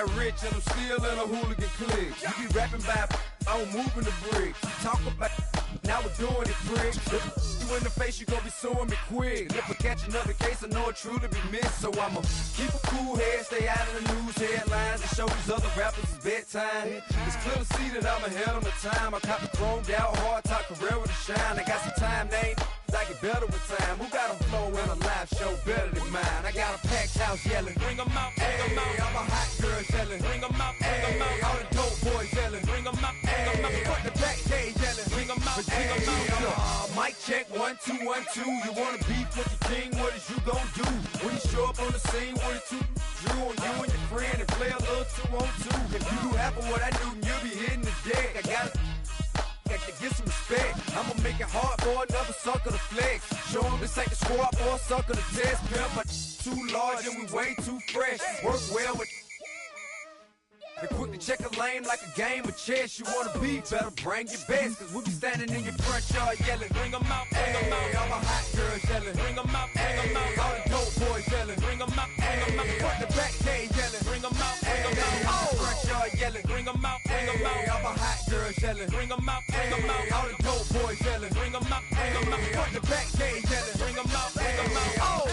got rich and I'm still in a hooligan clique. You be rapping by I'm moving the bricks. Talk about now we're doing it, prick. You in the face, you gon' be suing me quick. If I catch another case, I know it truly be missed. So I'ma keep a cool head, stay out of the news headlines, and show these other rappers it's bedtime. It's clear to see that I'm ahead of my time. I cop the chromed out, hard top career with a shine. I got some time, name. I get better with time. Who got a flow in a live show better than mine? I got a packed house yelling, bring 'em out, bring 'em out. I'm a hot girl yelling, bring 'em out, bring 'em out. All the dope boys yelling, bring 'em out, bring 'em out. Fuck the back day yelling, bring 'em out, bring 'em out. Mic check 1 2 1 2. You wanna beef with the king? What is you gon' do when you show up on the scene with a two drew on you and your friend and play a little 2-on-2? If you do half of what I do, you'll be hitting the deck. I gotta get some respect. I'ma make it hard for another sucker to flex. Show 'em this ain't the squad for a sucker to test. Pimp, but too large and we way too fresh. Work well with and quick to check a lane like a game of chess. You wanna be better, bring your best. Cause we be standing in your front yard yelling, bring 'em out, bring 'em out. All my hot girls yelling, bring 'em out, bring 'em out. All the dope boys yelling, bring 'em out, bring 'em out. Fuck the back day yelling, bring 'em out, bring 'em out. All the front yard yelling, bring 'em out, bring 'em out. All my hot girls yelling, bring 'em out, bring 'em out. All the dope boys yelling, bring 'em out, bring 'em out. Fuck the back day yelling, bring 'em out, bring 'em out. Oh!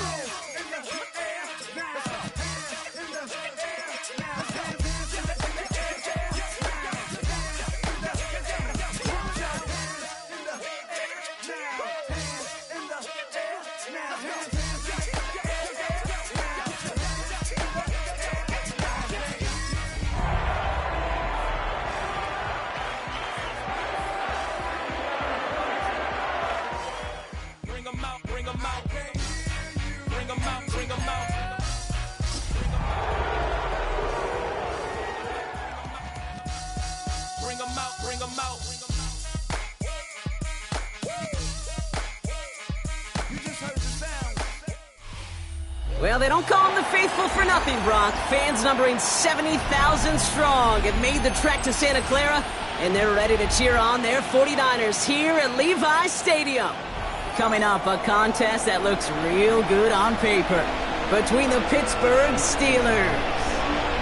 Well, they don't call them the faithful for nothing, Brock. Fans numbering 70,000 strong have made the trek to Santa Clara, and they're ready to cheer on their 49ers here at Levi's Stadium. Coming up, a contest that looks real good on paper between the Pittsburgh Steelers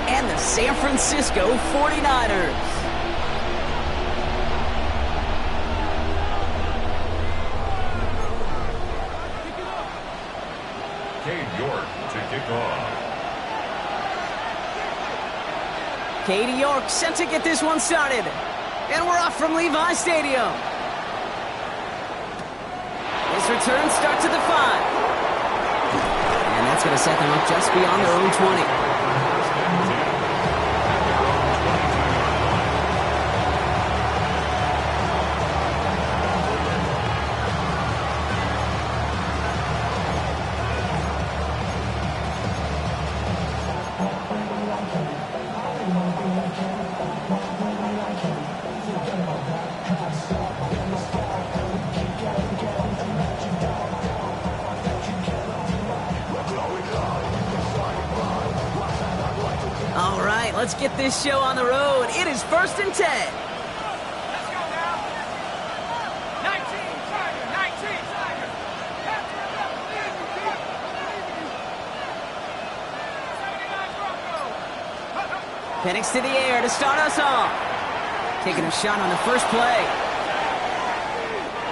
and the San Francisco 49ers. Katie York set to get this one started. And we're off from Levi's Stadium. This return starts at the 5. And that's going to set them up just beyond their own 20. Let's get this show on the road. It is 1st and 10. Let's go now. 19, Tiger, 19, Tiger. Penix to the air to start us off. Taking a shot on the first play.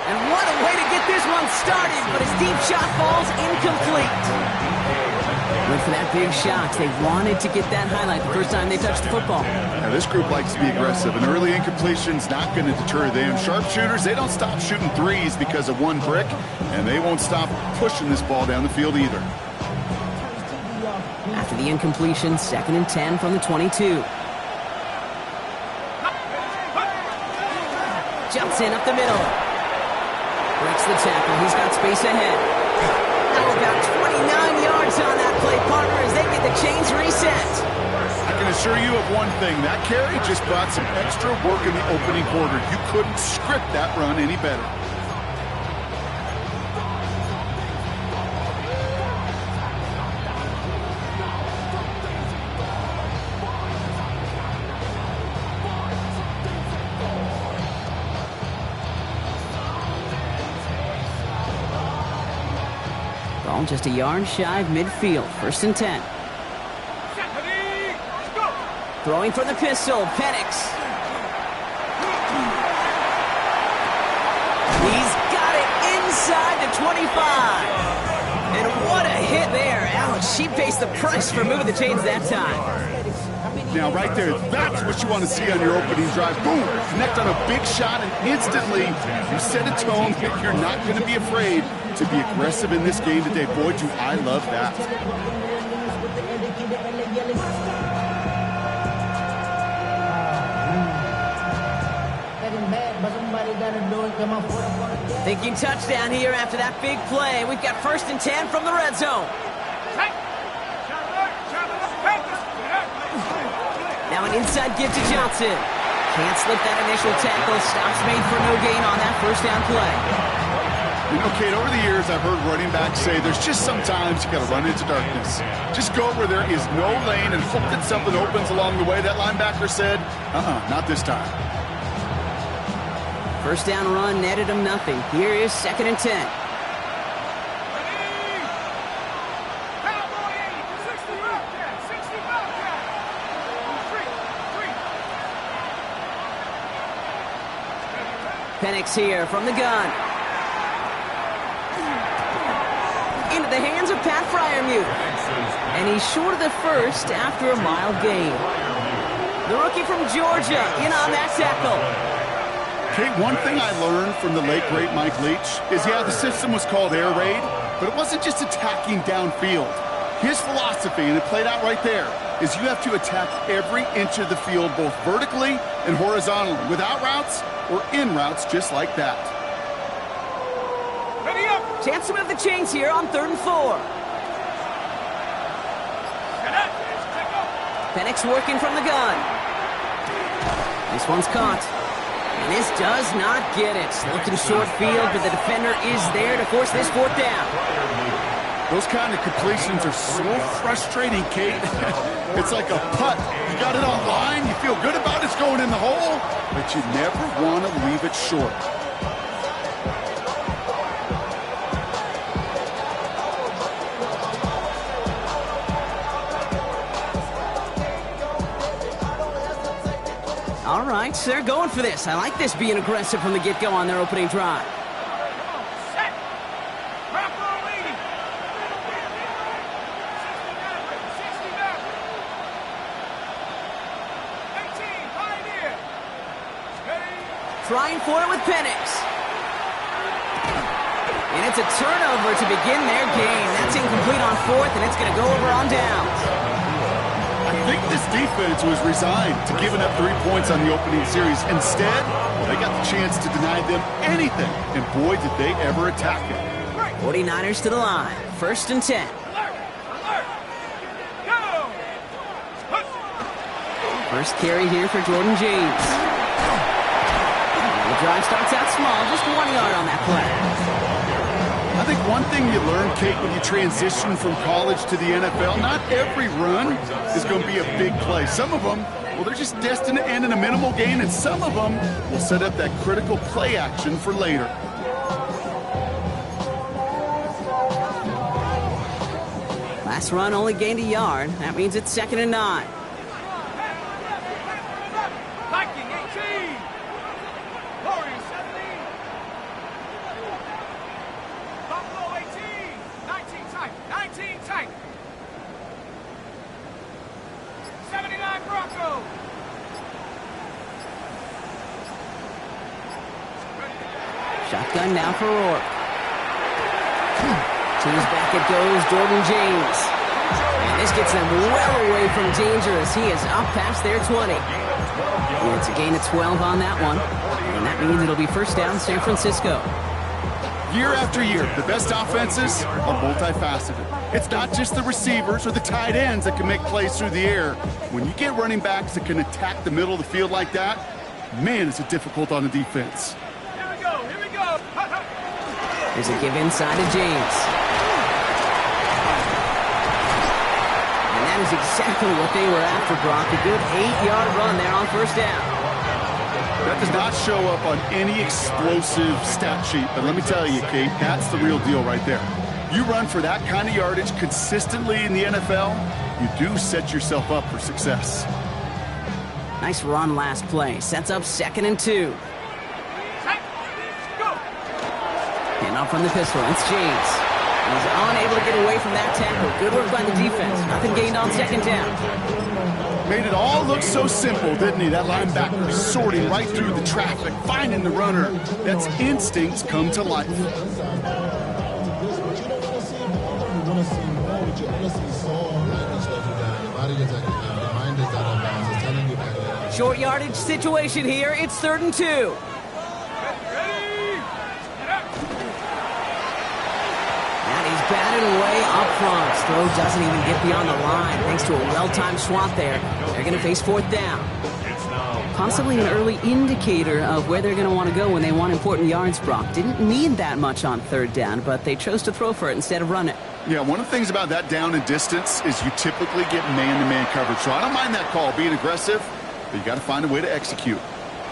And what a way to get this one started, but his deep shot falls incomplete. Went for that big shot. They wanted to get that highlight the first time they touched the football. Now, this group likes to be aggressive. An early incompletion's not going to deter them. Sharpshooters, they don't stop shooting threes because of one brick, and they won't stop pushing this ball down the field either. After the incompletion, 2nd and 10 from the 22. Jumps in up the middle. Breaks the tackle. He's got space ahead. About 29 yards on that play, partner, as they get the chains reset. I can assure you of one thing. That carry just brought some extra work in the opening quarter. You couldn't script that run any better. Just a yard shy of midfield. 1st and 10. Throwing from the pistol, Penix. He's got it inside the 25. And what a hit there. Alex, she pays the price for moving the chains that time. Now, right there, that's what you want to see on your opening drive. Boom! Connect on a big shot, and instantly you set a tone that you're not going to be afraid to be aggressive in this game today. Boy, do I love that. Thinking touchdown here after that big play. We've got 1st and 10 from the red zone. Now an inside give to Johnson. Can't slip that initial tackle. Stops made for no gain on that 1st down play. You know, Kate, over the years I've heard running backs say there's just sometimes you got to run into darkness. Just go where there is no lane and hope that something opens along the way. That linebacker said, not this time. 1st down run netted him nothing. Here is 2nd and 10. Penix here from the gun. Into the hands of Pat Freiermuth. And he's short of the 1st after a mile gain. The rookie from Georgia in on that tackle. Kate, one thing I learned from the late, great Mike Leach is, the system was called air raid, but it wasn't just attacking downfield. His philosophy, and it played out right there, is you have to attack every inch of the field, both vertically and horizontally, without routes or in routes just like that. Ready up! Chance to move the chains here on 3rd and 4. Penix working from the gun. This one's caught. And this does not get it. Looking short field, but the defender is there to force this 4th down. Those kind of completions are so frustrating, Kate. It's like a putt. You got it on line, you feel good about it's going in the hole, but you never want to leave it short. All right, so they're going for this. I like this being aggressive from the get-go on their opening drive. Set. Bravo leading. 69. 18, Pioneer. Trying for it with Penix. And it's a turnover to begin their game. That's incomplete on 4th, and it's going to go over on downs. I think this defense was resigned to giving up 3 points on the opening series. Instead, they got the chance to deny them anything, and boy, did they ever attack it. 49ers to the line. 1st and 10. Alert. Go. First carry here for Jordan James. The drive starts out small, just 1 yard on that play. I think one thing you learn, Kate, when you transition from college to the NFL, not every run is going to be a big play. Some of them, well, they're just destined to end in a minimal gain, and some of them will set up that critical play action for later. Last run only gained a yard. That means it's 2nd and 9. Viking 18. Warriors 17. Buffalo 18. 19 tight. 19 tight. 79 Bronco. Shotgun now for Rourke. Teams back it goes, Jordan James. And this gets them well away from danger as he is up past their 20. And it's a gain of 12 on that one. And that means it'll be 1st down San Francisco. Year after year, the best offenses are multifaceted. It's not just the receivers or the tight ends that can make plays through the air. When you get running backs that can attack the middle of the field like that, man, is it difficult on the defense. Here we go. There's a give inside to James. And that is exactly what they were after, Brock. A good 8-yard run there on 1st down. That does not show up on any explosive stat sheet, but let me tell you, Kate, that's the real deal right there. You run for that kind of yardage consistently in the NFL, you do set yourself up for success. Nice run last play. Sets up 2nd and 2. Set. Go. And up from the pistol, it's James. He's unable to get away from that tackle. Good work by the defense. Nothing gained on 2nd down. Made it all look so simple, didn't he? That linebacker sorting right through the traffic, finding the runner. That's instincts come to life. Short yardage situation here. It's 3rd and 2. Ready. And he's batted away up front. Throw doesn't even get beyond the line. Thanks to a well-timed swat there. They're going to face 4th down. Possibly an early indicator of where they're going to want to go when they want important yards, Brock. Didn't need that much on 3rd down, but they chose to throw for it instead of run it. Yeah, one of the things about that down and distance is you typically get man-to-man coverage. So I don't mind that call, being aggressive, but you got to find a way to execute.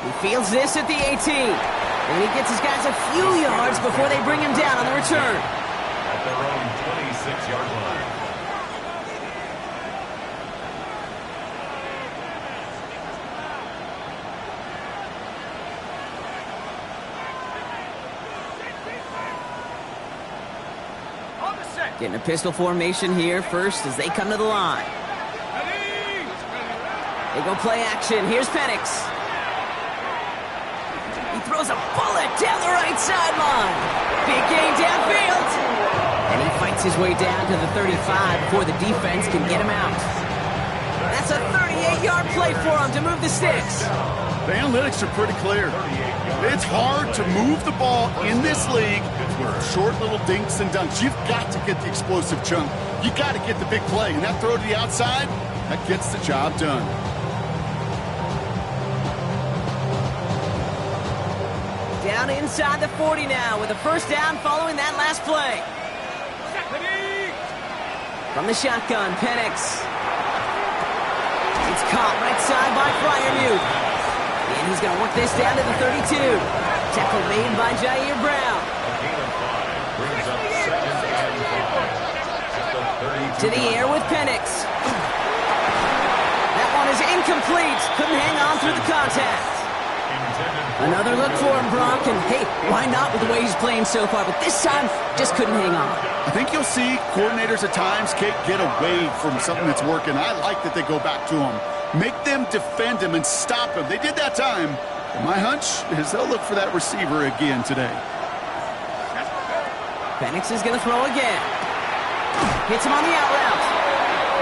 He fields this at the 18. And he gets his guys a few yards before they bring him down on the return. At their own 26-yard line. On the set. Getting a pistol formation here first as they come to the line. Ready. They go play action. Here's Penix. He throws a bullet down the right sideline. Big gain downfield. And he fights his way down to the 35 before the defense can get him out. That's a 38-yard play for him to move the sticks. The analytics are pretty clear. It's hard to move the ball in this league with short little dinks and dunks. You've got to get the explosive chunk. You got to get the big play. And that throw to the outside, that gets the job done. Down inside the 40 now with a 1st down following that last play. Ready. From the shotgun, Penix. It's caught right side by Freiermuth. And he's going to work this down to the 32. Tackle made by Jair Brown. Brings up 2nd and 5. To the air with Penix. That one is incomplete. Couldn't hang on through the contact. Another look for him, Brock, and hey, why not with the way he's playing so far? But this time, just couldn't hang on. I think you'll see coordinators at times get away from something that's working. I like that they go back to him. Make them defend him and stop him. They did that time. And my hunch is they'll look for that receiver again today. Penix is going to throw again. Hits him on the out route.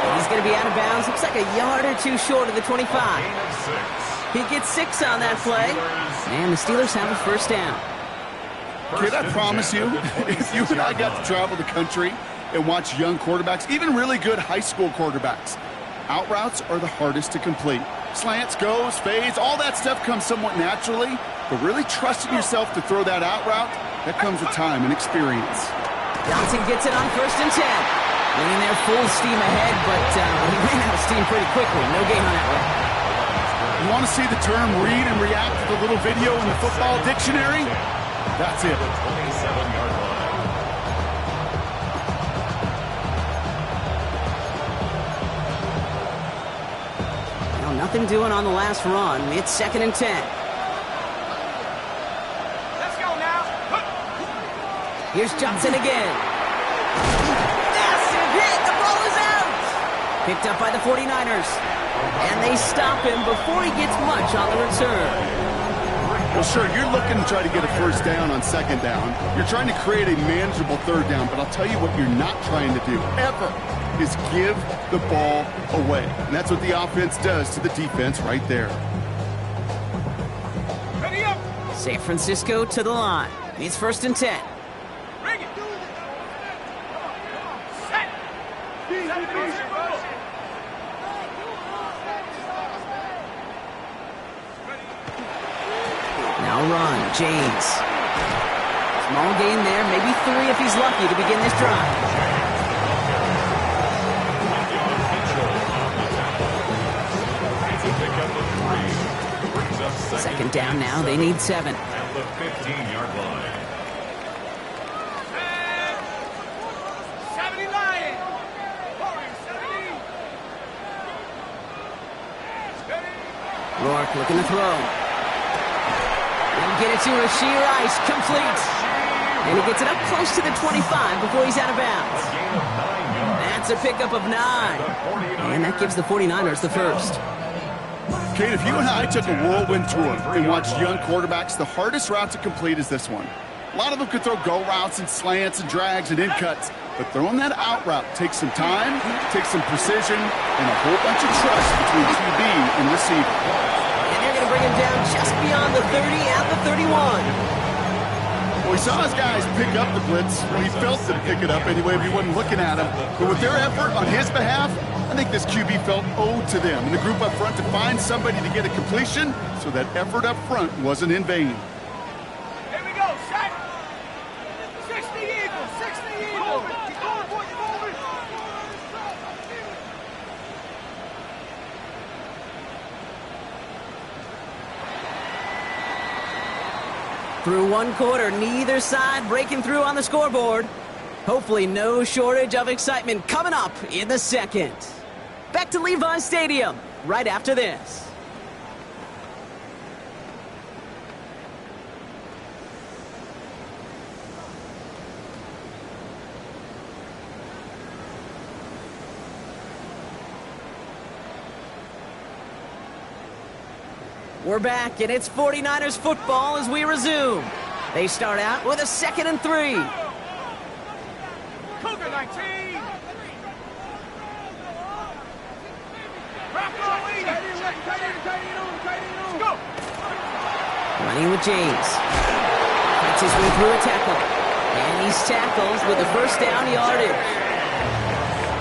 And he's going to be out of bounds. Looks like a yard or two short of the 25. He gets 6 on that play. And the Steelers have a 1st down. Kid, I promise you, if you and I got to travel the country and watch young quarterbacks, even really good high school quarterbacks, out routes are the hardest to complete. Slants, goes, fades, all that stuff comes somewhat naturally, but really trusting yourself to throw that out route, that comes with time and experience. Johnson gets it on 1st and 10. Running there full steam ahead, but he ran out of steam pretty quickly. No gain on that one. You want to see the term read and react to the little video in the football dictionary? That's it. 27-yard line. Well, nothing doing on the last run. It's 2nd and 10. Let's go now. Here's Johnson again. Massive hit. The ball is out. Picked up by the 49ers. And they stop him before he gets much on the return. Well, sure, you're looking to try to get a 1st down on 2nd down. You're trying to create a manageable 3rd down, but I'll tell you what you're not trying to do, ever, is give the ball away. And that's what the offense does to the defense right there. Ready up. San Francisco to the line. It's 1st and 10. Bring it. Set. Now run, James. Small gain there, maybe 3 if he's lucky to begin this drive. Second down now, they need 7. At the 15-yard line. 70 Lions. Pouring 70. Ready. Rourke looking to throw. And get it to Rashee Rice. Complete. And he gets it up close to the 25 before he's out of bounds. That's a pickup of 9. And that gives the 49ers the first. Kate, if you and I took a whirlwind tour and watched young quarterbacks, the hardest route to complete is this one. A lot of them could throw go routes and slants and drags and in cuts, but throwing that out route takes some time, takes some precision, and a whole bunch of trust between QB and receiver. And they're going to bring him down just beyond the 30 at the 31. Well, we saw his guys pick up the blitz. We felt them pick it up anyway if he wasn't looking at him. But with their effort on his behalf, I think this QB felt owed to them and the group up front to find somebody to get a completion so that effort up front wasn't in vain. Here we go, set. 60 Eagles, 60 Eagles. Keep going, boy, keep moving. Through one quarter, neither side breaking through on the scoreboard. Hopefully no shortage of excitement coming up in the second. Back to Levi Stadium right after this. We're back, and it's 49ers football as we resume. They start out with a 2nd and 3. Cougar 19. Let's go. Running with James. Fights his way through a tackle. And he's tackled with a first down yardage.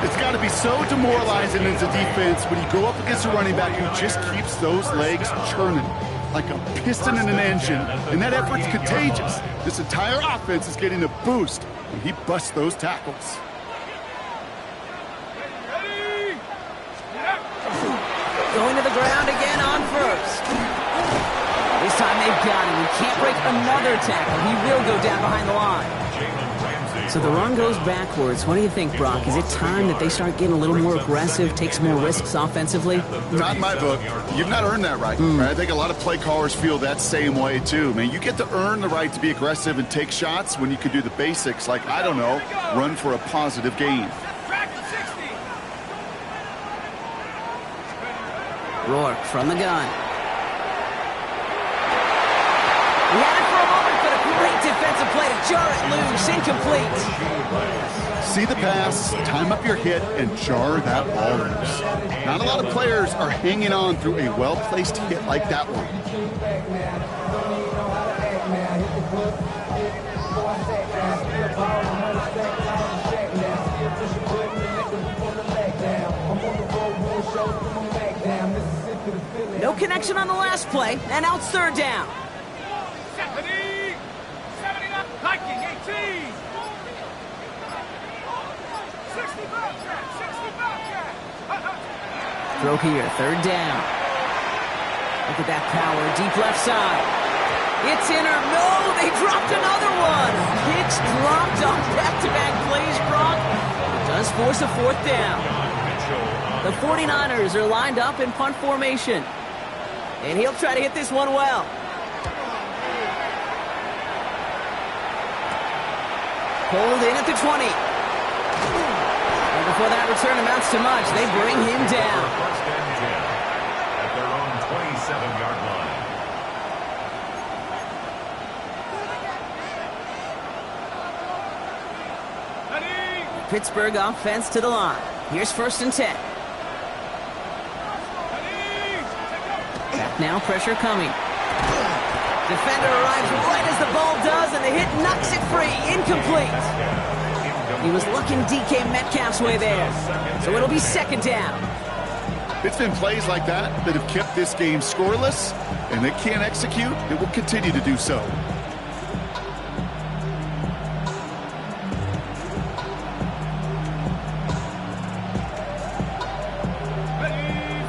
It's got to be so demoralizing as a defense when you go up against a running back who just keeps those legs churning like a piston in an engine, and that effort's contagious. This entire offense is getting a boost when he busts those tackles. Ready. Going to the ground again on first. This time they've got him. He can't break another tackle. He will go down behind the line. So the run goes backwards. What do you think, Brock? Is it time that they start getting a little more aggressive, take some more risks offensively? Not in my book. You've not earned that right. I think a lot of play callers feel that same way, too. Man, you get to earn the right to be aggressive and take shots when you can do the basics, like, I don't know, run for a positive gain. Track to 60. Rourke from the gun. He had it for a moment, but a great defensive play to jar it loose. Incomplete. See the pass, time up your hit, and jar that ball loose. Not a lot of players are hanging on through a well-placed hit like that one. No connection on the last play, and now it's 3rd down. 70 up, Viking 18. 65 track, 65 track. Throw here, 3rd down. Look at that power, deep left side. It's in or no, they dropped another one. Hicks dropped on back-to-back plays, Brock. It does force a 4th down. The 49ers are lined up in punt formation. And he'll try to hit this one well. Pulled in at the 20. And before that return amounts to much, they bring him down. First and 10 at their own 27-yard line. Ready. Pittsburgh offense to the line. Here's 1st and 10. Back now, pressure coming. Defender arrives right as the ball does, and the hit knocks it free. Incomplete. He was looking DK Metcalf's way there. So it'll be 2nd down. It's been plays like that that have kept this game scoreless, and they can't execute. It will continue to do so.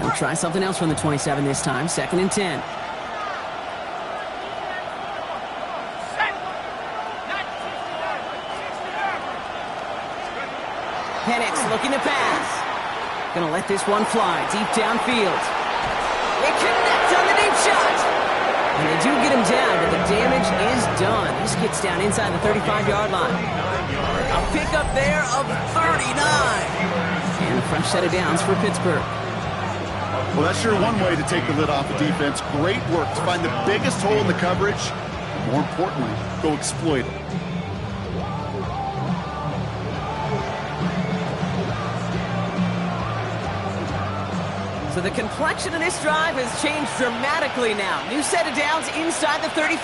They'll try something else from the 27 this time. 2nd and 10. Penix looking to pass. Gonna let this one fly deep downfield. It connected do get him down, but the damage is done. This gets down inside the 35-yard line. A pickup there of 39. And a fresh set of downs for Pittsburgh. Well, that's sure one way to take the lid off a defense. Great work to find the biggest hole in the coverage. More importantly, go exploit it. So the complexion of this drive has changed dramatically now. New set of downs inside the 35.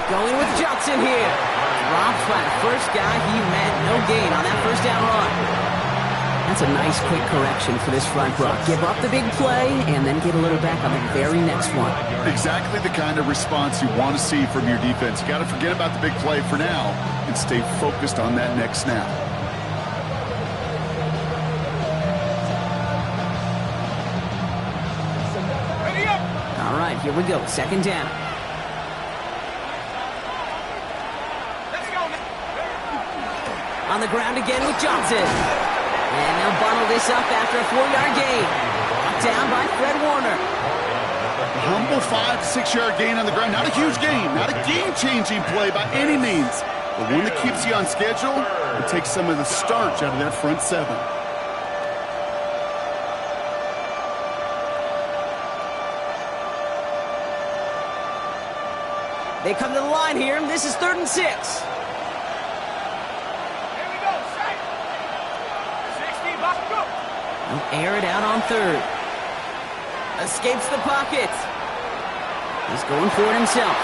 Going with Johnson here. Dropped by the first guy he met. No gain on that first down run. That's a nice quick correction for this front row. Give up the big play and then get a little back on the very next one. Exactly the kind of response you want to see from your defense. You got to forget about the big play for now and stay focused on that next snap. All right, here we go. Second down. On the ground again with Johnson. And they'll bundle this up after a 4-yard gain. Brought down by Fred Warner. A humble 5 to 6 yard gain on the ground. Not a huge gain. Not a game-changing play by any means. But one that keeps you on schedule and takes some of the starch out of that front seven. They come to the line here. This is 3rd and 6. He'll air it out on 3rd. Escapes the pocket. He's going for it himself.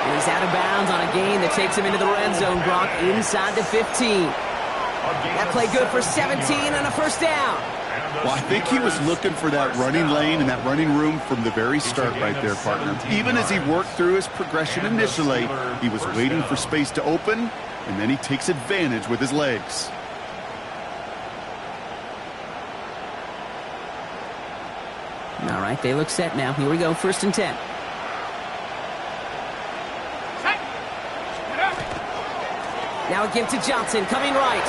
And he's out of bounds on a gain that takes him into the red zone, Brock, inside the 15. That play good for 17 and a first down. Well, I think he was looking for that running lane and that running room from the very start right there, partner. Even as he worked through his progression initially, he was waiting for space to open, and then he takes advantage with his legs. All right, they look set now. Here we go, 1st and 10. Now a give to Johnson, coming right.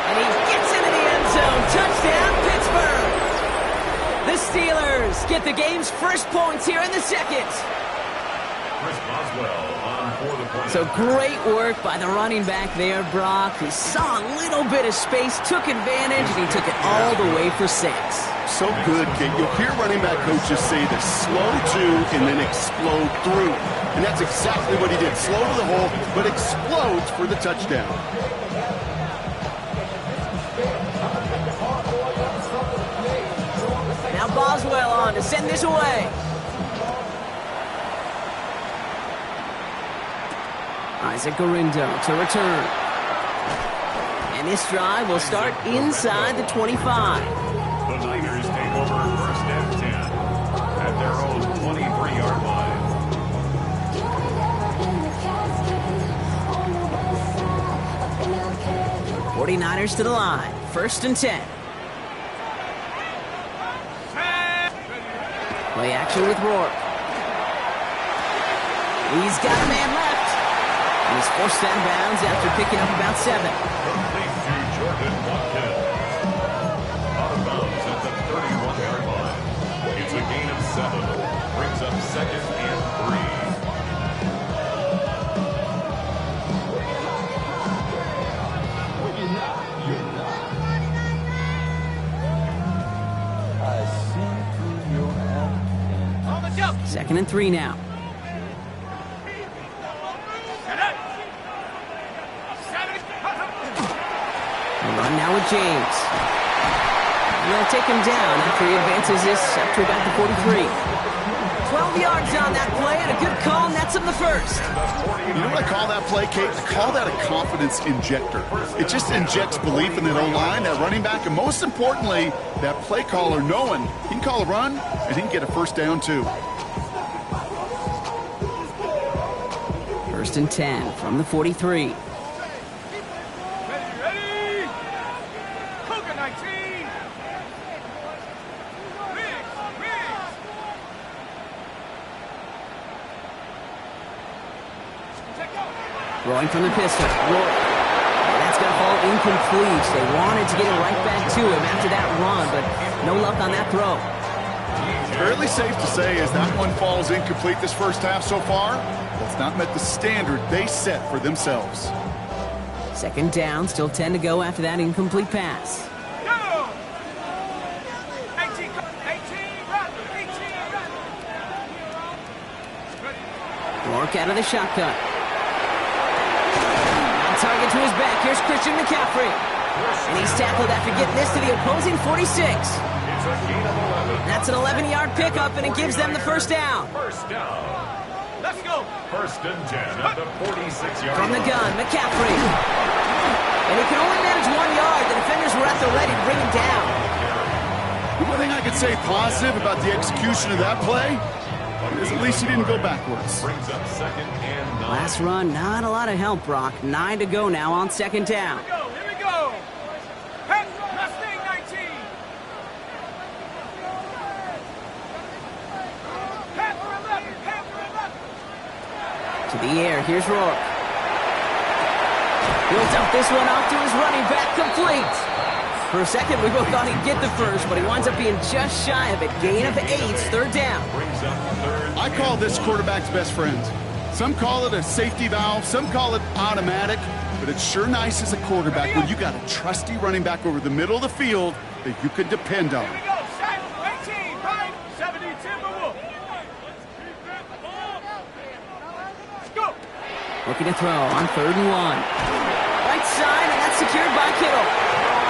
And he gets into the end zone. Touchdown, Pittsburgh! The Steelers get the game's first points here in the second. Chris Boswell on for the point. So great work by the running back there, Brock. He saw a little bit of space, took advantage, and he took it all the way for 6. So good, Kate. You'll hear running back coaches say this: slow to and then explode through. And that's exactly what he did. Slow to the hole, but explodes for the touchdown. Now Boswell on to send this away. Isaac Gurindo to return. And this drive will start inside the 25. The Niners take over 1st and 10 at their own 23-yard line. 49ers to the line. 1st and 10. Play action with Rourke. He's got a man left. And he's forced out of bounds after picking up about 7. Complete to Jordan Watkins. Out of bounds at the 31-yard line. It's a gain of 7. Brings up 2nd and 3. Second and 3 now. Run now with James. And they'll take him down after he advances this up to about the 43. 12 yards on that play and a good call, and that's him the first. You know what I call that play, Kate? I call that a confidence injector. It just injects belief in that O-line, that running back, and most importantly, that play caller knowing he can call a run and he can get a first down too. 1st and 10 from the 43. Throwing from the pistol. Rourke. That's going to fall incomplete. They wanted to get it right back to him after that run, but no luck on that throw. Fairly safe to say as that one falls incomplete this first half so far, it's not met the standard they set for themselves. Second down, still 10 to go after that incomplete pass. Go! 18, run, 18, run. Rourke out of the shotgun. On target to his back. Here's Christian McCaffrey. And he's tackled after getting this to the opposing 46. It's a gain of 11. That's an 11-yard pickup, and it gives them the first down. First down. Let's go. First and 10 at the 46-yard From the line. gun, McCaffrey. And he can only manage 1 yard. The defenders were at the ready to bring him down. The one thing I could say positive about the execution of that play is at least he didn't go backwards. Brings up second and 9. Last run, not a lot of help, Brock. 9 to go now on second down. Here we go. Hey, Mustang 19. Panther 11, Panther 11. To the air, here's Rourke. He'll dump this one off to his running back, complete. For a second, we both thought he'd get the first, but he winds up being just shy of it. Gain of 8, third down. Brings up third. I call this quarterback's best friend. Some call it a safety valve, some call it automatic, but it's sure nice as a quarterback when you got a trusty running back over the middle of the field that you can depend on. Here we go. Set. 18, right. 70, Timberwolf. Go. Looking to throw on third and 1. Right side, and that's secured by Kittle.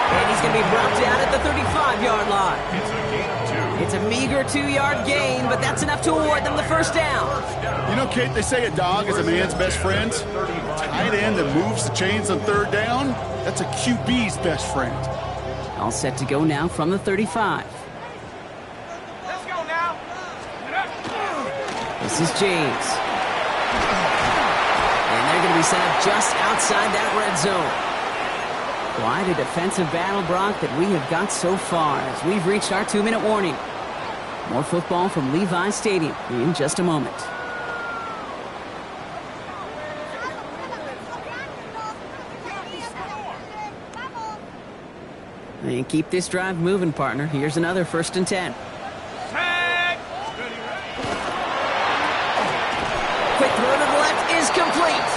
And he's going to be brought down at the 35-yard line. It's a gain of 2. It's a meager 2-yard gain, but that's enough to award them the first down. You know, Kate, they say a dog is a man's best friend. Tight end that moves the chains on third down, that's a QB's best friend. All set to go now from the 35. Let's go now. This is James. And they're going to be set up just outside that red zone. Quite a defensive battle, Brock, that we have got so far as we've reached our 2-minute warning. More football from Levi Stadium in just a moment. And keep this drive moving, partner. Here's another first and 10. Tag. Quick throw to the left is complete.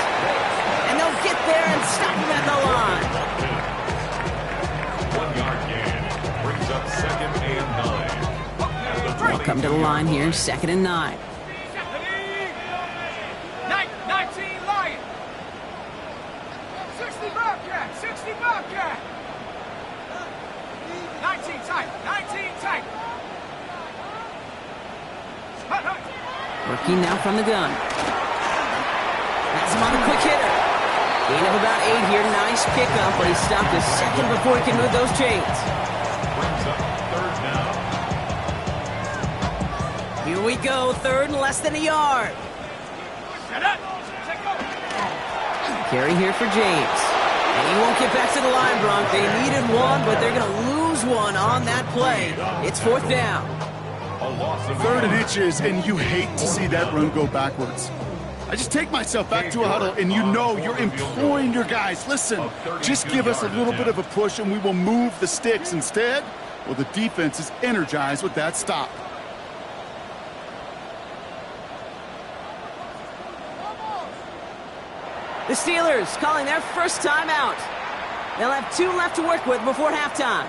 And they'll get there and stop him at the line. 1 yard gain. Brings up second and 9. At the They'll come to the line here, second and 9. 19 Lion. 60 Bobcat. 60 Bobcat. 19 tight. 19 tight. Working now from the gun. That's him on the quick hitter. Gain of about 8 here. Nice pickup, but he stopped a second before he can move those chains. Brings up third down. Here we go, third and less than a yard. Set up. Check go. Carry here for James. And he won't get back to the line, Bronk. They needed one, but they're going to lose one on that play. It's fourth down. A loss of 3rd and inches, and you hate to see that run go backwards. I just take myself back to a huddle, and you know you're imploring your guys, listen, just give us a little bit of a push, and we will move the sticks. Instead, well, the defense is energized with that stop. The Steelers calling their first timeout. They'll have 2 left to work with before halftime.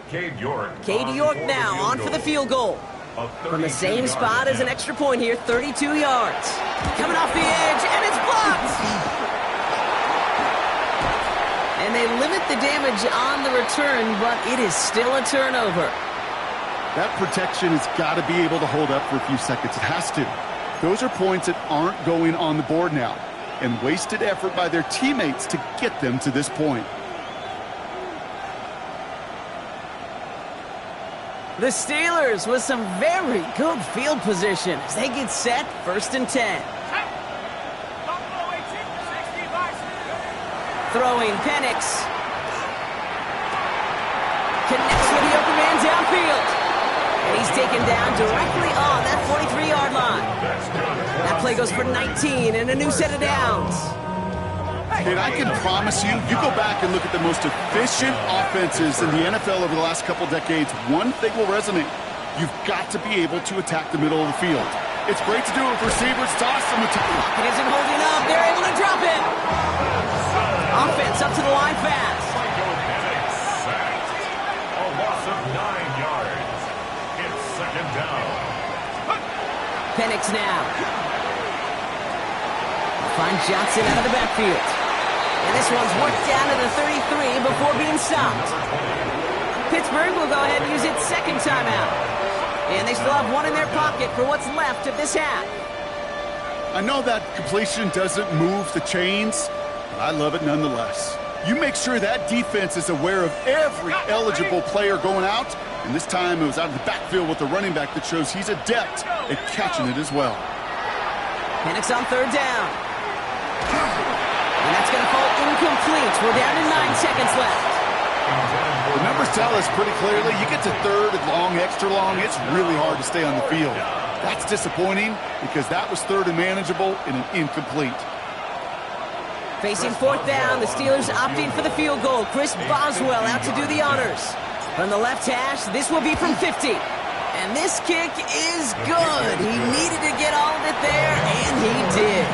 Cade York. Cade York now on for the field goal. From the same spot as an extra point here, 32 yards. Coming off the edge, and it's blocked! And they limit the damage on the return, but it is still a turnover. That protection has got to be able to hold up for a few seconds. It has to. Those are points that aren't going on the board now, and wasted effort by their teammates to get them to this point. The Steelers with some very good field position as they get set, first and 10. Throwing Penix. Connects with the open man downfield. And he's taken down directly on that 43-yard line. That play goes for 19 and a new set of downs. And I can promise you, you go back and look at the most efficient offenses in the NFL over the last couple decades, one thing will resonate. You've got to be able to attack the middle of the field. It's great to do it with receivers. Toss them to It isn't holding up. They're able to drop it. Offense up to the line fast. A loss of 9 yards. It's second down. Penix now. Find Johnson out of the backfield. And this one's worked down to the 33 before being stopped. Pittsburgh will go ahead and use its second timeout. And they still have one in their pocket for what's left of this half. I know that completion doesn't move the chains, but I love it nonetheless. You make sure that defense is aware of every eligible player going out, and this time it was out of the backfield with a running back that shows he's adept at catching it as well. Penix on third down. And that's going to fall incomplete. We're down to 9 seconds left. The numbers tell us pretty clearly, you get to third and long, extra long, it's really hard to stay on the field. That's disappointing because that was third and manageable and an incomplete. Facing fourth down, the Steelers opting for the field goal. Chris Boswell out to do the honors. From the left hash, this will be from 50. And this kick is good. He needed to get all of it there, and he did.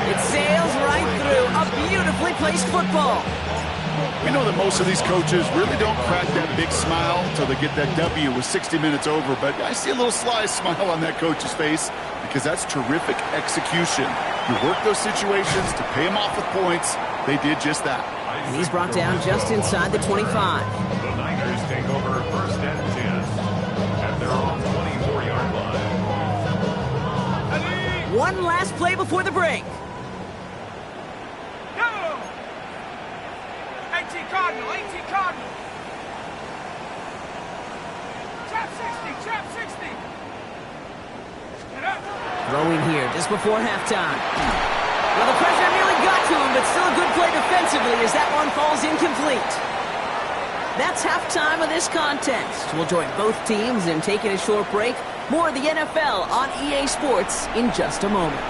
It sails right through a beautifully placed football. We know that most of these coaches really don't crack that big smile until they get that W with 60 minutes over, but I see a little sly smile on that coach's face because that's terrific execution. You work those situations to pay them off with points. They did just that. And he's brought down just inside the 25. The Niners take over first and 10 at their own 24-yard line. One last play before the break. Cardinal, 18 Cardinal. Trap 60, trap 60. Get up. Throwing here just before halftime. Well, the pressure nearly got to him, but still a good play defensively as that one falls incomplete. That's halftime of this contest. We'll join both teams in taking a short break. More of the NFL on EA Sports in just a moment.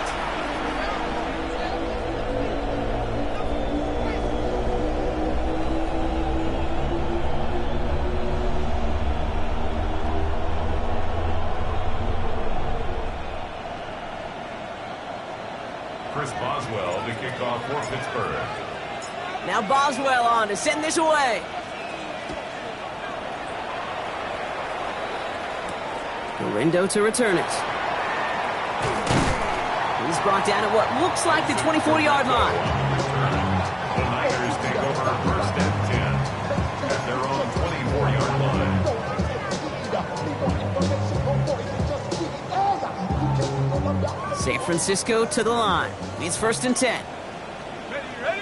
Chris Boswell to kick off for Pittsburgh. Now Boswell on to send this away. Gorindo to return it. He's brought down at what looks like the 24-yard line. The Niners take over first and 10 at their own 24-yard line. San Francisco to the line. It's first and 10. Ready.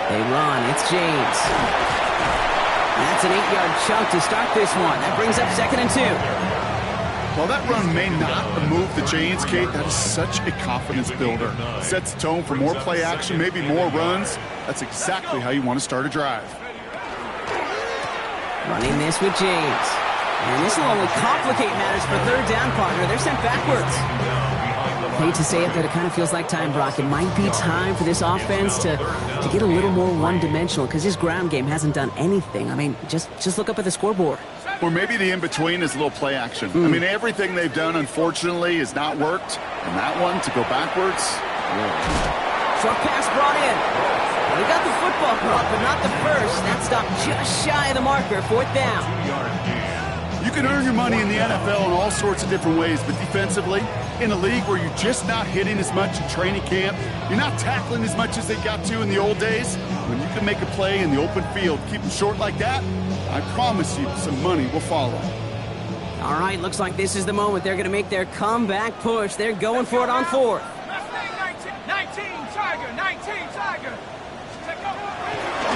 They run. It's James. That's an 8-yard chunk to start this one. That brings up second and 2. While that run may not move the chains, Kate, that is such a confidence builder. Sets the tone for more play action, maybe more runs. That's exactly how you want to start a drive. Running this with James. And this will only complicate matters for third down, partner. They're sent backwards. Hate to say it, but it kind of feels like time, Brock. It might be time for this offense to get a little more one-dimensional because his ground game hasn't done anything. I mean, just look up at the scoreboard. Or maybe the in-between is a little play action. I mean, everything they've done, unfortunately, has not worked. And that one, to go backwards, Short pass brought in. He got the football caught, but not the first. That stopped just shy of the marker. Fourth down. you can earn your money in the NFL in all sorts of different ways, but defensively, in a league where you're just not hitting as much in training camp, you're not tackling as much as they got to in the old days, when you can make a play in the open field, keep them short like that, I promise you some money will follow. All right, looks like this is the moment they're going to make their comeback push. They're going for it on fourth. 19 Tiger, 19 Tiger.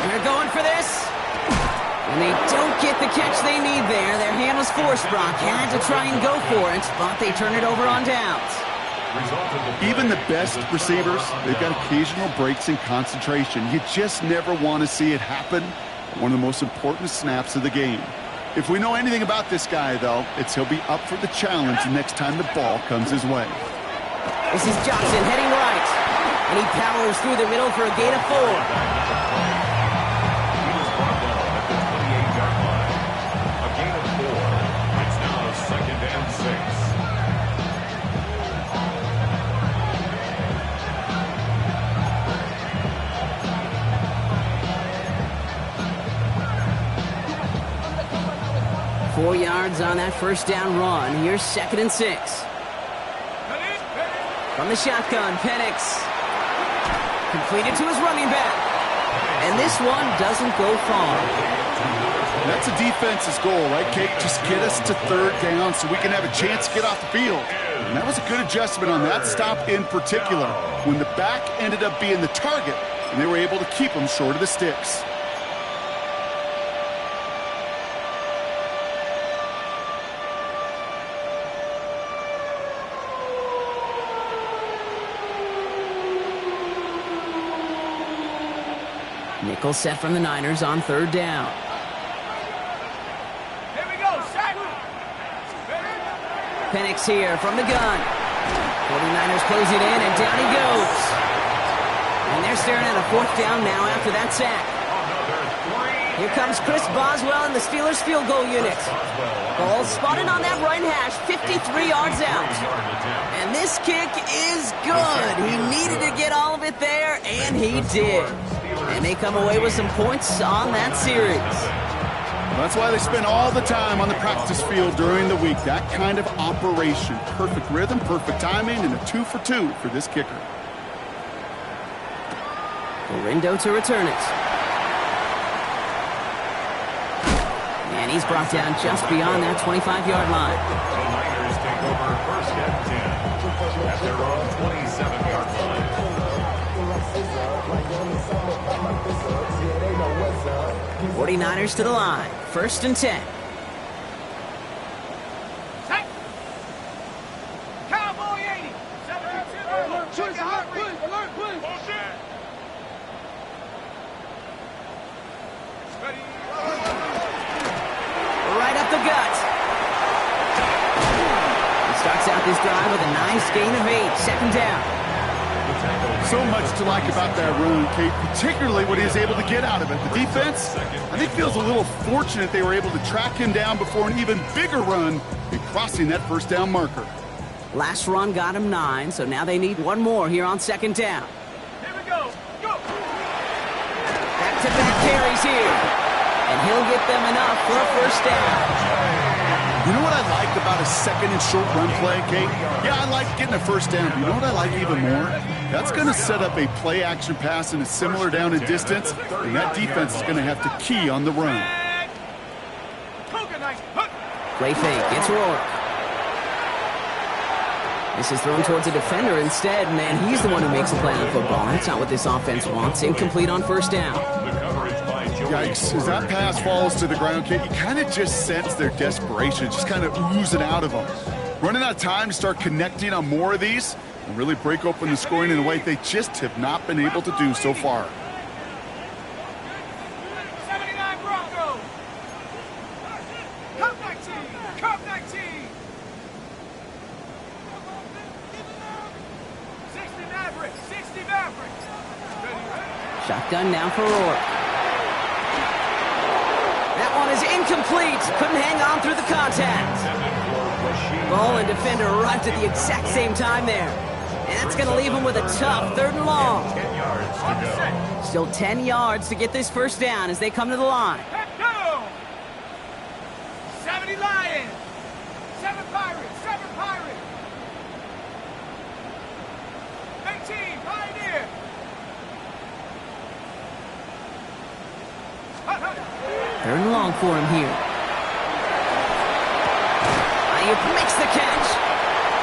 They're going for this. And they don't get the catch they need there. Their hand was forced, Brock. Had to try and go for it, but they turn it over on downs. Even the best receivers, they've got occasional breaks in concentration. You just never want to see it happen at one of the most important snaps of the game. If we know anything about this guy, though, it's he'll be up for the challenge the next time the ball comes his way. This is Johnson heading right. And he powers through the middle for a gain of 4. He was brought down at the 28-yard line. A gain of 4. It's now 2nd and 6. Four yards on that first down run. Here's 2nd and 6. From the shotgun, Penix. Completed to his running back. And this one doesn't go far. That's a defense's goal, right, Kate? Just get us to 3rd down so we can have a chance to get off the field. And that was a good adjustment on that stop in particular, when the back ended up being the target, and they were able to keep him short of the sticks. Nickel set from the Niners on 3rd down. Here we go, set. Penix here from the gun. 49ers close it in, and down he goes. And they're staring at a 4th down now after that sack. Here comes Chris Boswell and the Steelers field goal unit. Ball spotted on that right hash, 53 yards out. And this kick is good. He needed to get all of it there, and he did. And they come away with some points on that series. That's why they spend all the time on the practice field during the week. That kind of operation. Perfect rhythm, perfect timing, and a 2 for 2 for this kicker. Gorindo to return it. And he's brought down just beyond that 25-yard line. The Niners take over 1st and 10 at their own 27-yard line. 49ers to the line. 1st and 10. Set. Cowboy 80. 72. Alert, please. Alert, please. Bullshit. Ready. Right up the gut. He starts out this drive with a nice gain of 8. 2nd down. So much to like about that run, Kate, particularly what he was able to get out of it. The defense, I think, feels a little fortunate they were able to track him down before an even bigger run in crossing that 1st down marker. Last run got him 9, so now they need one more here on 2nd down. Here we go. Go. Back-to-back carries here. And he'll get them enough for a 1st down. You know what I like about a 2nd and short run play, Kate? Yeah, I like getting a 1st down. But you know what I like even more? That's going to set up a play-action pass in a similar down and distance, and that defense is going to have to key on the run. Great fake. It's Rourke. This is thrown towards a defender instead. Man, he's the one who makes the play on the football. That's not what this offense wants. Incomplete on 1st down. Yikes. As that pass falls to the ground, Kate, you kind of just sense their desperation, just kind of oozing out of them. Running out of time to start connecting on more of these and really break open the scoring in a way they just have not been able to do so far. 79 Broncos. Cup 19. Cup 19. 60 Mavericks. 60 Mavericks. Shotgun now for Rourke. That one is incomplete. Couldn't hang on through the contact. Ball and defender arrived at the exact same time there. And that's going to leave him with a tough 3rd and long. 10 yards to go. Still 10 yards to get this 1st down as they come to the line. Go. 70 Lions. 7 Pirates. 7 Pirates. 18 Pioneer. 3rd and long for him here. Ayuk makes the catch.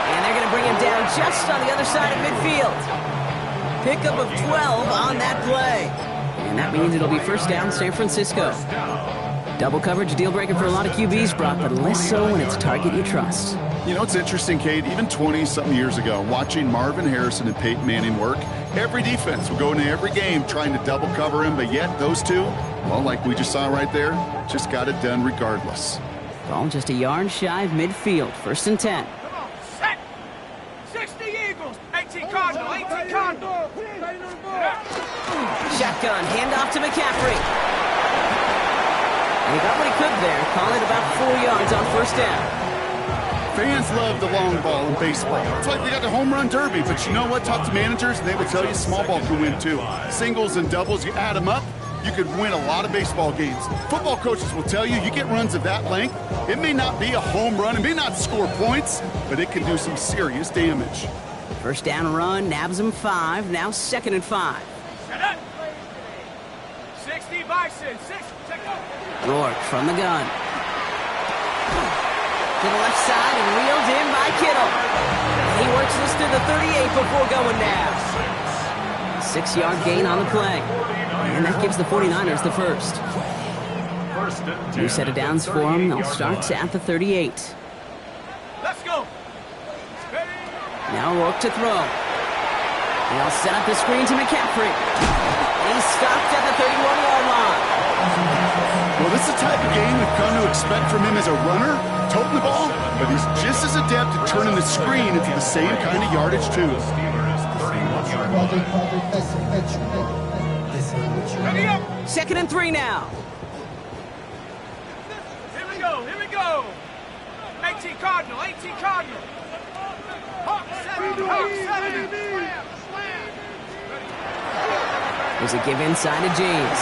And they're going to bring him down just on the other side of midfield. Pickup of 12 on that play. And that means it'll be 1st down San Francisco. Double coverage, deal breaker for a lot of QBs, Brock, but less so when it's a target you trust. You know, it's interesting, Kate, even 20-something years ago, watching Marvin Harrison and Peyton Manning work, every defense would go into every game trying to double cover him, but yet those two, Well, like we just saw right there, just got it done regardless. Ball just a yard shy of midfield. 1st and 10. Come on, set. 60 Eagles. 18 Cardinal, 18 Cardinal. Shotgun, handoff to McCaffrey. And he got what he could there. Call it about 4 yards on 1st down. Fans love the long ball in baseball. It's like they got the home run derby, but you know what? Talk to managers, and they will tell you small ball can win too. Singles and doubles, you add them up, you could win a lot of baseball games. Football coaches will tell you, you get runs of that length, it may not be a home run, it may not score points, but it can do some serious damage. 1st down run, nabs him 5. Now 2nd and 5. Set up. 60 Bison, 6. Check up. Rourke from the gun. To the left side and reeled in by Kittle. He works this to the 38 before going down. 6-yard gain on the play. And that gives the 49ers the first. New set of downs for them. They'll start at the 38. Let's go. Now Rourke to throw. They'll set up the screen to McCaffrey. He's stopped at the 31-yard line. Well, this is the type of game we've come to expect from him as a runner, toting the ball, but he's just as adept at turning the screen into the same kind of yardage, too. Ready up. 2nd and 3 now. Here we go, here we go. 18 Cardinal, 18 Cardinal. Hawk 70, Hawk 70. There's a give inside to James.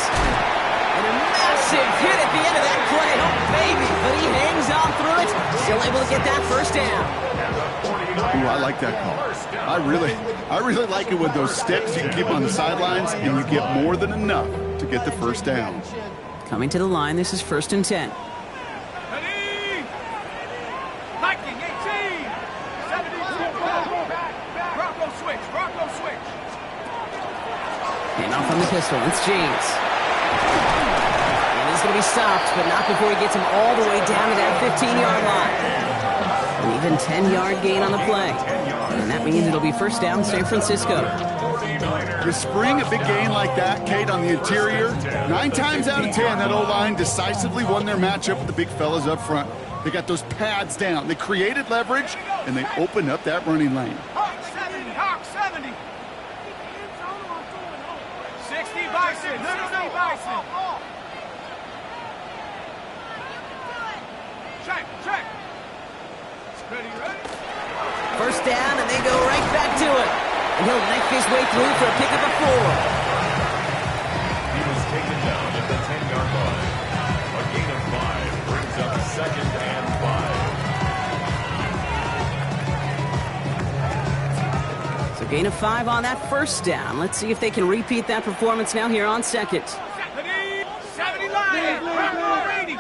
And a massive hit at the end of that play. Oh, baby. But he hangs on through it. Still able to get that 1st down. Ooh, I like that call. I really like it with those sticks you can keep on the sidelines, and you get more than enough to get the 1st down. Coming to the line, this is 1st and 10. Ready. Viking 18. 70. Bronco switch, Bronco switch. And off on the pistol, it's James. And he's going to be stopped, but not before he gets him all the way down to that 15-yard line. An even 10-yard gain on the play. And that means it'll be 1st down San Francisco. You spring a big gain like that, Kate, on the interior, 9 times out of 10, that O-line decisively won their matchup with the big fellas up front. They got those pads down. They created leverage, and they opened up that running lane. Hawk 70, Hawk 70. 60 Bison, 60 Bison. Check, check. Ready, ready? 1st down, and they go right back to it. And he'll knife his way through for a pickup of 4. He was taken down at the 10-yard line. A gain of 5 brings up 2nd and 5. So gain of 5 on that 1st down. Let's see if they can repeat that performance now here on 2nd. 70 Lions, Bronco 80.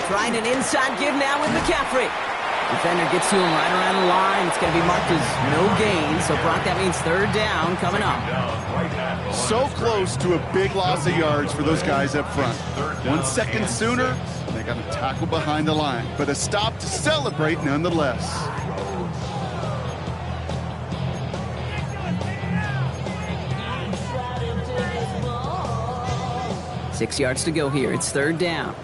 Trying an inside give now with McCaffrey. Defender gets to him right around the line. It's going to be marked as no gain. So, Brock, that means 3rd down coming up. So close to a big loss of yards for those guys up front. 1 second sooner, they got a tackle behind the line. But a stop to celebrate nonetheless. Six yards to go here. It's 3rd down.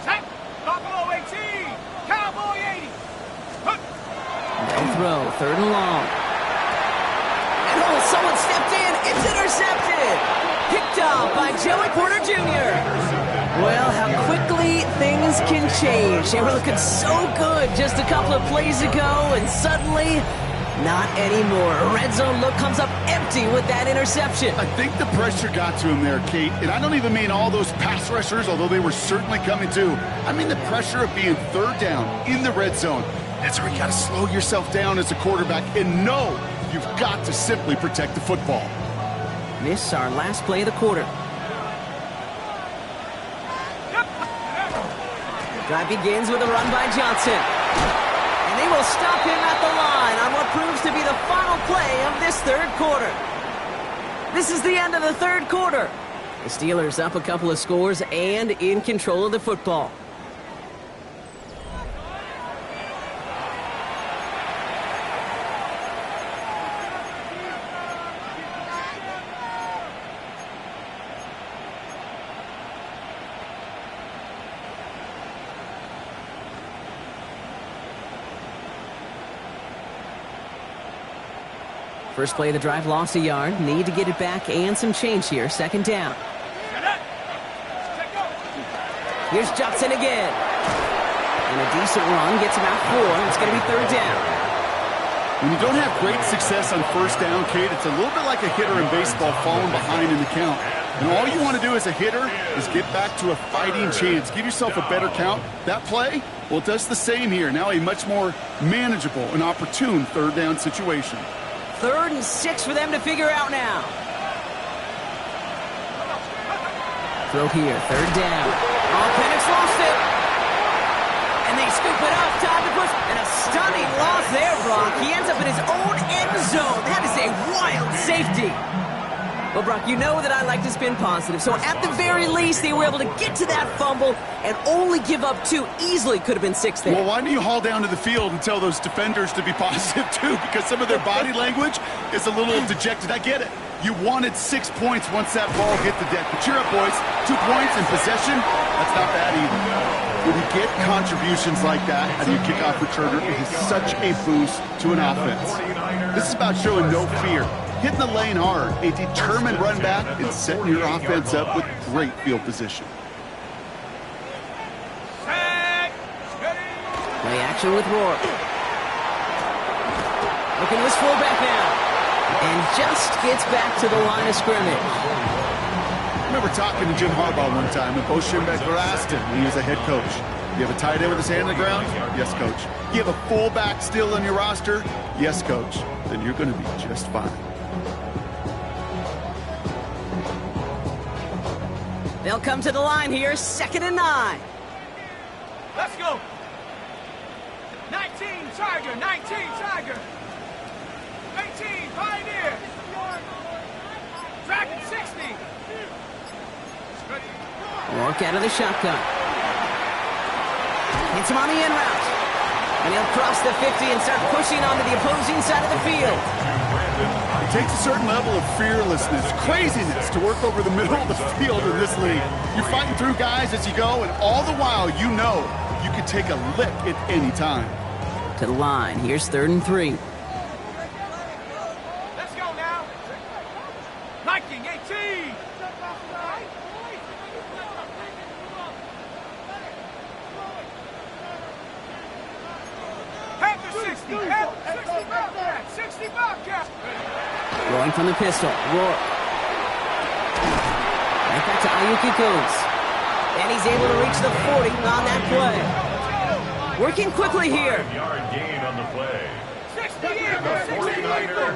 Set. Buffalo 18. Cowboy 80. They'll throw. 3rd and long. And oh, someone stepped in. It's intercepted. Picked off by Joey Porter Jr. Well, how quickly things can change. They were looking so good just a couple of plays ago, and suddenly, not anymore. A red zone look comes up empty with that interception. I think the pressure got to him there, Kate. And I don't even mean all those pass rushers, although they were certainly coming too. I mean the pressure of being 3rd down in the red zone. That's where you got to slow yourself down as a quarterback and know you've got to simply protect the football. This our last play of the quarter. Drive begins with a run by Johnson. And they will stop him at the line on what proves to be the final play of this 3rd quarter. This is the end of the 3rd quarter. The Steelers up a couple of scores and in control of the football. First play of the drive, lost a yard. Need to get it back and some change here. Second down. Here's Judson again. And a decent run gets him out 4. It's going to be third down. When you don't have great success on first down, Kate, it's a little bit like a hitter in baseball falling behind in the count. And all you want to do as a hitter is get back to a fighting chance. Give yourself a better count. That play, well, it does the same here. Now a much more manageable and opportune third down situation. 3rd and 6 for them to figure out now. Throw here, third down. Oh, Penix lost it. And they scoop it up, time to push. And a stunning loss there, Brock. He ends up in his own end zone. That is a wild safety. Well, Brock, you know that I like to spin positive. So at the very least, they were able to get to that fumble and only give up 2. Easily could have been 6 there. Well, why don't you haul down to the field and tell those defenders to be positive, too? Because some of their body language is a little dejected. I get it. You wanted 6 points once that ball hit the deck. But cheer up, boys. 2 points in possession, that's not bad either. When you get contributions like that out of your kickoff returner, it is such a boost to an offense. This is about showing no fear. Hitting the lane hard, a determined run back, and setting your offense up with great field position. Play action with Rourke. Looking this fullback now. And just gets back to the line of scrimmage. I remember talking to Jim Harbaugh one time, and Bo Schembechler asked him when he was a head coach, you have a tight end with his hand on the ground? Yes, coach. You have a fullback still on your roster? Yes, coach. Then you're going to be just fine. They'll come to the line here, 2nd and 9. Let's go. 19, Tiger. 19, Tiger. 18, Pioneer. Dragon 60. Rourke out of the shotgun. Hits him on the in route. And he'll cross the 50 and start pushing onto the opposing side of the field. It takes a certain level of fearlessness, craziness to work over the middle of the field in this league. You're fighting through guys as you go, and all the while you know you can take a lick at any time. To the line. Here's 3rd and 3. Let's go now. Viking 18. Panther 60. Panther 60 Bobcat. 60 Bobcat. Rolling from the pistol. Rourke. Right back to Ayuki goes. And he's able to reach the 40 on that play. Working quickly here. 5-yard gain on the play. 60 And the 49er,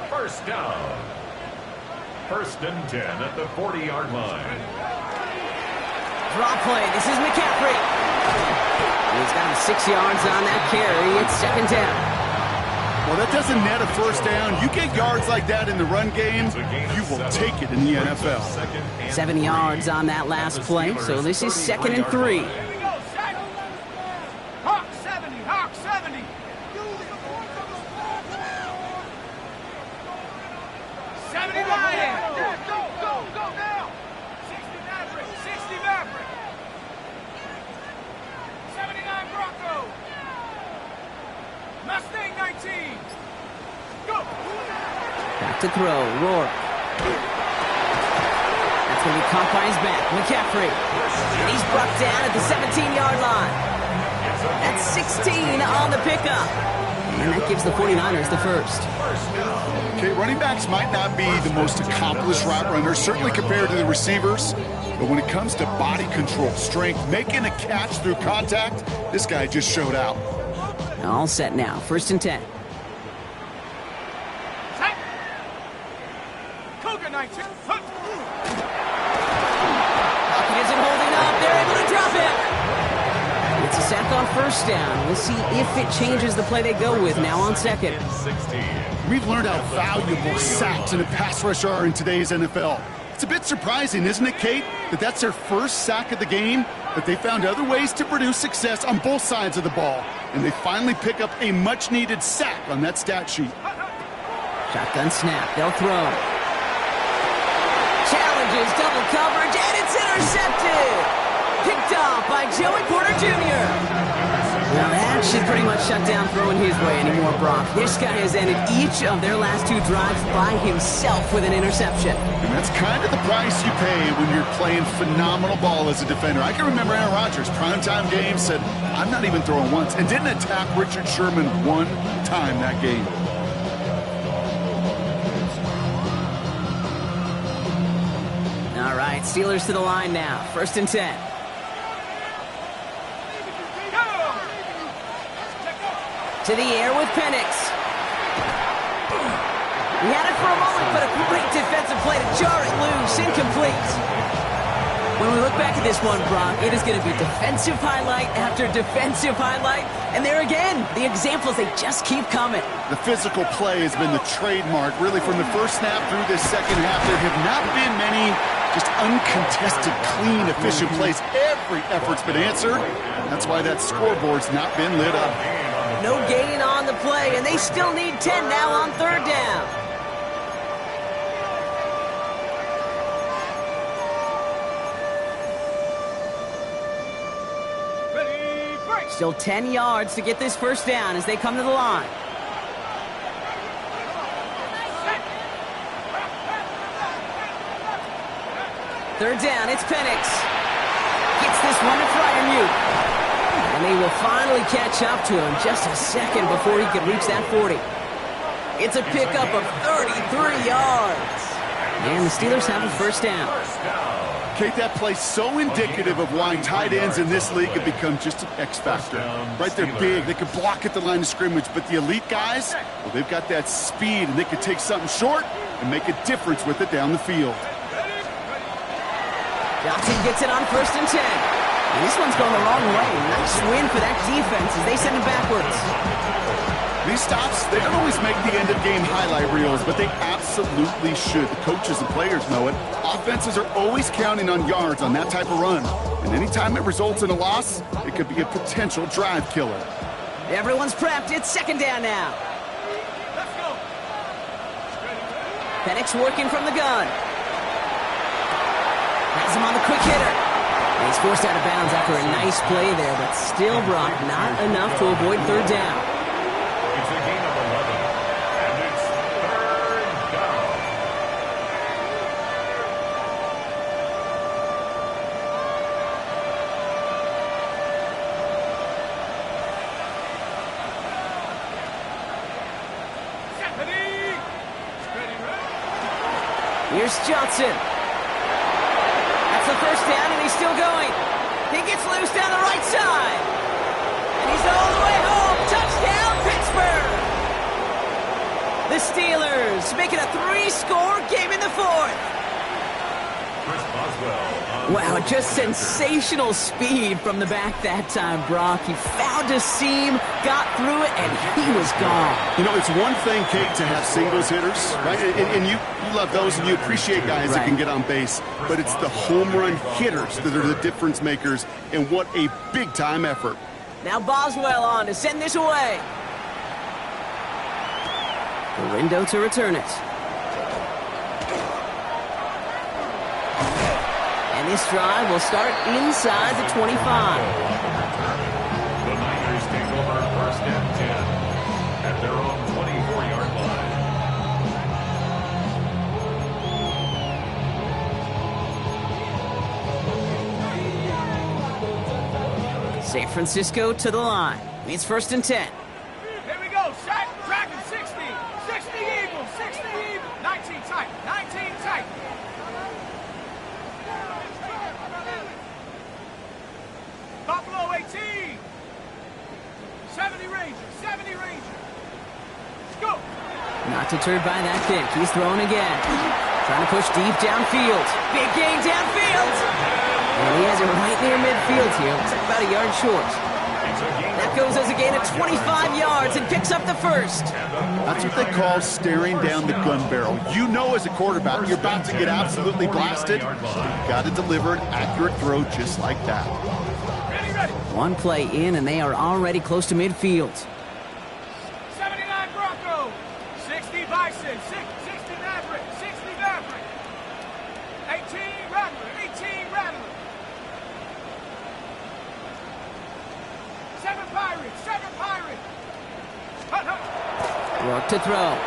first down. 1st and 10 at the 40-yard line. Draw play. This is McCaffrey. And he's got him 6 yards on that carry. It's 2nd down. Well, that doesn't net a first down. You get yards like that in the run game, you will take it in the NFL. 7 yards on that last play, so this is 2nd and 3. Here we go, set. Hawk 70, Hawk 70. 70 Lion. Go now. 60 Maverick, 60 Maverick. 79 Bronco. Mustang 19. Go. Back to throw, Rourke. That's going to be caught by his back, McCaffrey. And he's brought down at the 17-yard line. That's 16 on the pickup. And that gives the 49ers the first. Okay, running backs might not be the most accomplished route runners, certainly compared to the receivers. But when it comes to body control, strength, making a catch through contact, this guy just showed out. All set now, 1st and 10. Set. Cougar 19. Pocket isn't holding up. They're able to drop it. It's a sack on 1st down. We'll see if it changes the play they go with now on 2nd. And 16. We've learned how valuable sacks in a pass rush are in today's NFL. It's a bit surprising, isn't it, Kate, that that's their first sack of the game, but they found other ways to produce success on both sides of the ball, and they finally pick up a much-needed sack on that stat sheet. Shotgun snap, they'll throw. Challenges, double coverage, and it's intercepted! Picked off by Joey Porter Jr. Now that should pretty much shut down throwing his way anymore, Brock. This guy has ended each of their last 2 drives by himself with an interception. And that's kind of the price you pay when you're playing phenomenal ball as a defender. I can remember Aaron Rodgers, primetime game, said, I'm not even throwing once, and didn't attack Richard Sherman one time that game. All right, Steelers to the line now. 1st and 10. To the air with Penix. He had it for a moment, but a great defensive play to jar it loose. Incomplete. When we look back at this one, Brock, it is going to be defensive highlight after defensive highlight. And there again, the examples, they just keep coming. The physical play has been the trademark, really, from the first snap through this second half. There have not been many just uncontested, clean, efficient plays. Every effort's been answered. That's why that scoreboard's not been lit up. No gain on the play, and they still need 10 now on 3rd down. Ready, break. Still 10 yards to get this 1st down as they come to the line. Third down, it's Penix. Gets this one to Freiermuth. And they will finally catch up to him just a second before he could reach that 40. It's a pickup of 33 yards. And the Steelers have a 1st down. Kate, that play's so indicative of why tight ends in this league have become just an X factor. Right, they're big, they can block at the line of scrimmage, but the elite guys, well, they've got that speed, and they can take something short and make a difference with it down the field. Johnson gets it on 1st and 10. And this one's going the wrong way. Nice win for that defense as they send it backwards. These stops, they don't always make the end-of-game highlight reels, but they absolutely should. The coaches and players know it. Offenses are always counting on yards on that type of run. And anytime it results in a loss, it could be a potential drive killer. Everyone's prepped. It's 2nd down now. Let's go. Penix working from the gun. Has him on the quick hitter. And he's forced out of bounds after a nice play there, but still, Brock, not enough to avoid 3rd down. It's a gain of 11, and it's 3rd down. Here's Johnson. That's the 1st down, and he's still going. He gets loose down the right side. And he's all the way home. Touchdown, Pittsburgh! The Steelers make it a 3-score game in the 4th. Chris Boswell. Wow, just sensational speed from the back that time, Brock. He found a seam, got through it, and he was gone. You know, it's one thing, Kate, to have singles hitters, right? And you love those, and you appreciate guys that can get on base. But it's the home run hitters that are the difference makers, and what a big-time effort. Now Boswell on to send this away. Lindo to return it. And this drive will start inside the 25. The Niners take over 1st and 10 at their own 24-yard line. San Francisco to the line. It's 1st and 10. Here we go. Sack. Dragon 60. 60 Eagles. 60 Eagles. 19 tight. 19 tight. Buffalo 18. 70 Rangers. 70 Rangers. Let's go. Not deterred by that kick. He's throwing again. Trying to push deep downfield. Big gain downfield. And he has it right near midfield here. Looks like about a yard short. It's a gain That Broncos has a gain of 25 yards and picks up the first. That's what they call staring down the gun barrel. You know as a quarterback, you're about to get absolutely blasted. You've got to deliver an accurate throw just like that. One play in, and they are already close to midfield. 79 Broncos, 60 Bison, 60 Maverick, 60 Maverick, 18 Rattler, 18 Rattler, 7 Pirates, 7 Pirates. Hut, hut. Rourke to throw.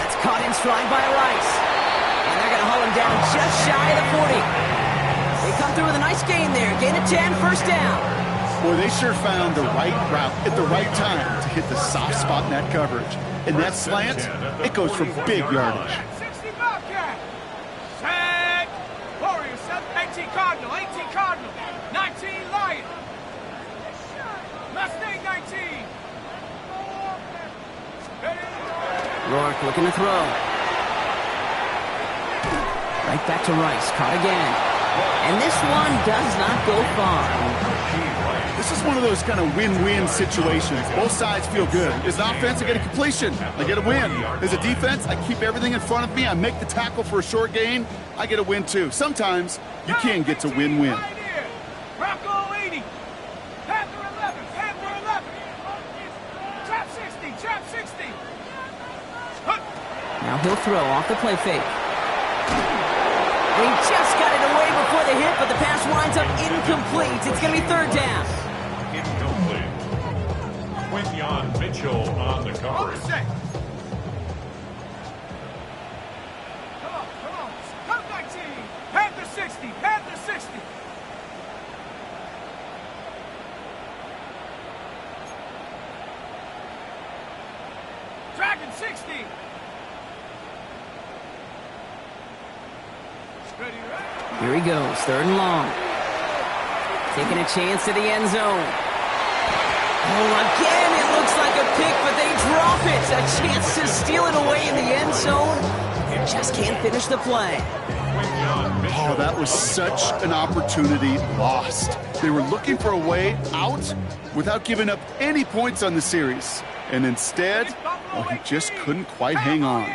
That's caught in stride by Rice. And they're going to haul him down just shy of the 40. They come through with a nice gain there. Gain of 10, first down. Boy, they sure found the right route at the right time to hit the soft spot in that coverage. And that slant, it goes for big yardage. 60 Bobcat. Set. Warriors, 18 Cardinal, 18 Cardinal, 19 Lion. Mustang 19. Rourke looking to throw. Right back to Rice. Caught again. And this one does not go far. This is one of those kind of win-win situations. Both sides feel good. As an offense, I get a completion. I get a win. As a defense, I keep everything in front of me. I make the tackle for a short gain. I get a win, too. Sometimes, you can get to win-win. Bronco 80. Panther 11. Panther 11. Trap 60. Trap 60. Now he'll throw off the play fake. He just got it away before the hit, but the pass winds up incomplete. It's going to be third down. Incomplete. Quinyon Mitchell on the coverage. Come on, come on. Come 19. Panther 60. Panther 60. Dragon 60. Here he goes, third and long. Taking a chance to the end zone. Oh, again, it looks like a pick, but they drop it. A chance to steal it away in the end zone. They just can't finish the play. Oh, that was such an opportunity lost. They were looking for a way out without giving up any points on the series. And instead, well, he just couldn't quite hang on.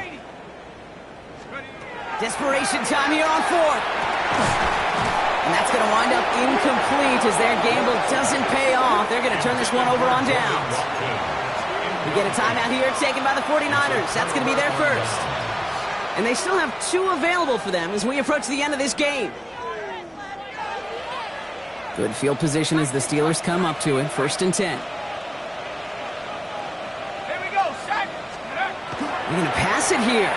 Desperation time here on fourth. And that's going to wind up incomplete as their gamble doesn't pay off. They're going to turn this one over on downs. We get a timeout here taken by the 49ers. That's going to be their first. And they still have 2 available for them as we approach the end of this game. Good field position as the Steelers come up to it. First and 10. Here we go, Sack. They're going to pass it here.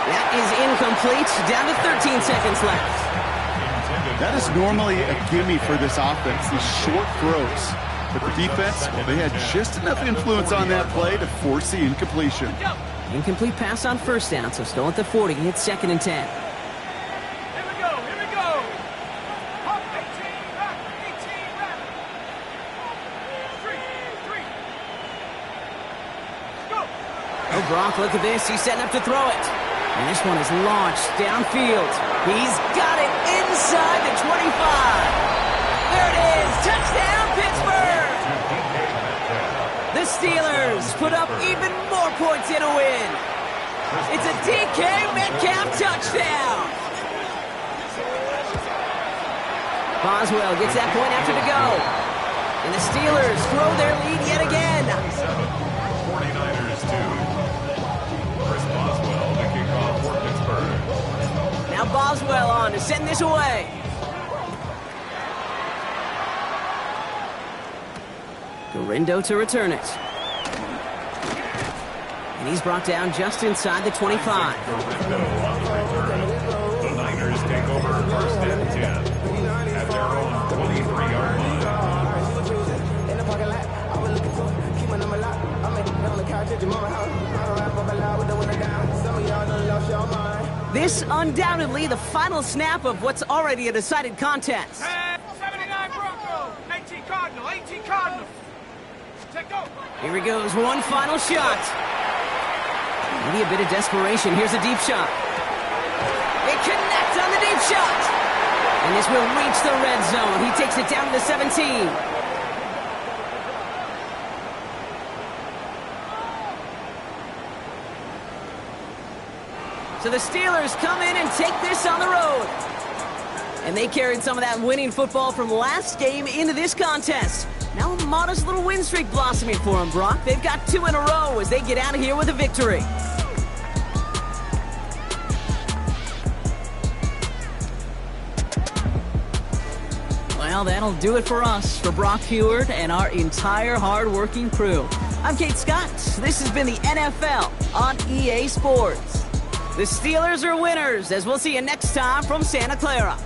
That is incomplete. Down to 13 seconds left. That is normally a gimme for this offense, these short throws. But the defense, well, they had just enough influence on that play to force the incompletion. Incomplete pass on first down, so still at the 40. It's second and 10. Here we go, here we go. Up 18, back, 18, back. 3. Go. Oh, Gronk, look at this. He's setting up to throw it. And this one is launched downfield. He's got it inside the 25. There it is. Touchdown, Pittsburgh. The Steelers put up even more points in a win. It's a DK Metcalf touchdown. Boswell gets that point after to go. And the Steelers grow their lead yet again. 49ers 2. Chris Boswell, the kickoff for Pittsburgh. Now Boswell on to send this away. Gorindo to return it. And he's brought down just inside the 25. Gorindo on the return. The Niners take over first and 10 at their own 23-yard line. This undoubtedly the final snap of what's already a decided contest. 79 Bronco, 18 Cardinal, 18 Cardinal. Take go. Here he goes, one final shot. Maybe a bit of desperation. Here's a deep shot. They connect on the deep shot. And this will reach the red zone. He takes it down to 17. So the Steelers come in and take this on the road. And they carried some of that winning football from last game into this contest. Now a modest little win streak blossoming for them, Brock. They've got 2 in a row as they get out of here with a victory. Well, that'll do it for us, for Brock Huard and our entire hard-working crew. I'm Kate Scott. This has been the NFL on EA Sports. The Steelers are winners, as we'll see you next time from Santa Clara.